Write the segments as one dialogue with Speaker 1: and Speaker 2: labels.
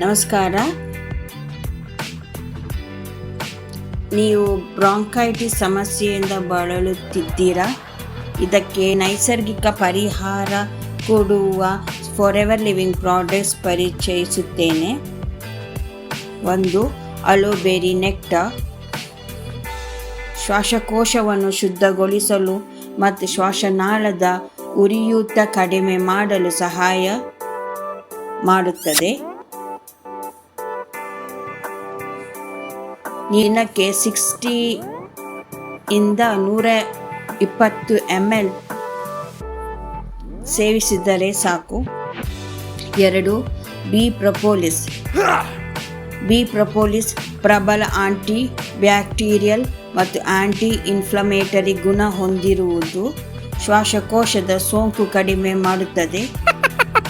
Speaker 1: ನಮಸ್ಕಾರ. ನೀವು ಬ್ರಾಂಕೈಟಿಸ್ ಸಮಸ್ಯೆಯಿಂದ ಬಳಲುತ್ತಿದ್ದೀರಾ? ಇದಕ್ಕೆ ನೈಸರ್ಗಿಕ ಪರಿಹಾರ ಕೊಡುವ ಫಾರೆವರ್ ಲಿವಿಂಗ್ ಪ್ರಾಡಕ್ಟ್ಸ್ ಪರಿಚಯಿಸುತ್ತೇನೆ. 1. ಅಲೋಬೆರಿ ನೆಕ್ಟರ್. ಶ್ವಾಸಕೋಶವನ್ನು ಶುದ್ಧಗೊಳಿಸಲು ಮತ್ತು ಶ್ವಾಸನಾಳದ ಉರಿಯೂತ ಕಡಿಮೆ ಮಾಡಲು ಸಹಾಯ ಮಾಡುತ್ತದೆ. ದಿನಕ್ಕೆ 60 ಇಂದ 120 ml ಸೇವಿಸಿದರೆ ಸಾಕು. 2. ಬಿ ಪ್ರೊಪೋಲಿಸ್ ಪ್ರಬಲ ಆಂಟಿ ಬ್ಯಾಕ್ಟೀರಿಯಲ್ ಮತ್ತು ಆಂಟಿ ಇನ್ಫ್ಲಮೇಟರಿ ಗುಣ ಹೊಂದಿರುವುದು ಶ್ವಾಸಕೋಶದ ಸೋಂಕು ಕಡಿಮೆ ಮಾಡುತ್ತದೆ.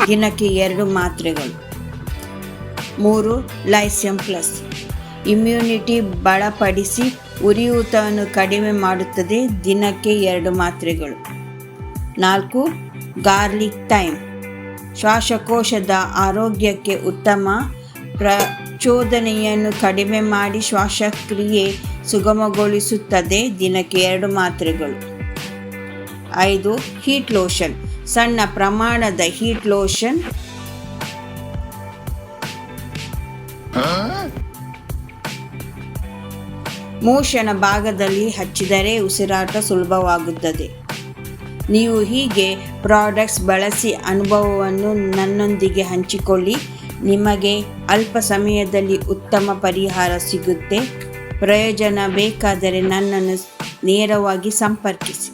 Speaker 1: ದಿನಕ್ಕೆ 2 ಮಾತ್ರೆಗಳು. 3. ಲೈಸಿಯಂ ಪ್ಲಸ್ ಇಮ್ಯುನಿಟಿ ಬಲಪಡಿಸಿ ಉರಿಯೂತವನ್ನು ಕಡಿಮೆ ಮಾಡುತ್ತದೆ. ದಿನಕ್ಕೆ 2 ಮಾತ್ರೆಗಳು. 4. ಗಾರ್ಲಿಕ್ ಥೈಮ್ ಶ್ವಾಸಕೋಶದ ಆರೋಗ್ಯಕ್ಕೆ ಉತ್ತಮ. ಪ್ರಚೋದನೆಯನ್ನು ಕಡಿಮೆ ಮಾಡಿ ಶ್ವಾಸಕ್ರಿಯೆ ಸುಗಮಗೊಳಿಸುತ್ತದೆ. ದಿನಕ್ಕೆ 2 ಮಾತ್ರೆಗಳು. 5. ಹೀಟ್ ಲೋಷನ್ ಸಣ್ಣ ಪ್ರಮಾಣದ ಹೀಟ್ ಲೋಷನ್ ಮೋಷನ ಭಾಗದಲ್ಲಿ ಹಚ್ಚಿದರೆ ಉಸಿರಾಟ ಸುಲಭವಾಗುತ್ತದೆ. ನೀವು ಹೀಗೆ ಪ್ರಾಡಕ್ಟ್ಸ್ ಬಳಸಿ ಅನುಭವವನ್ನು ನನ್ನೊಂದಿಗೆ ಹಂಚಿಕೊಳ್ಳಿ. ನಿಮಗೆ ಅಲ್ಪ ಸಮಯದಲ್ಲಿ ಉತ್ತಮ ಪರಿಹಾರ ಸಿಗುತ್ತೆ. ಪ್ರಯೋಜನ ಬೇಕಾದರೆ ನನ್ನನ್ನು ನೇರವಾಗಿ ಸಂಪರ್ಕಿಸಿ.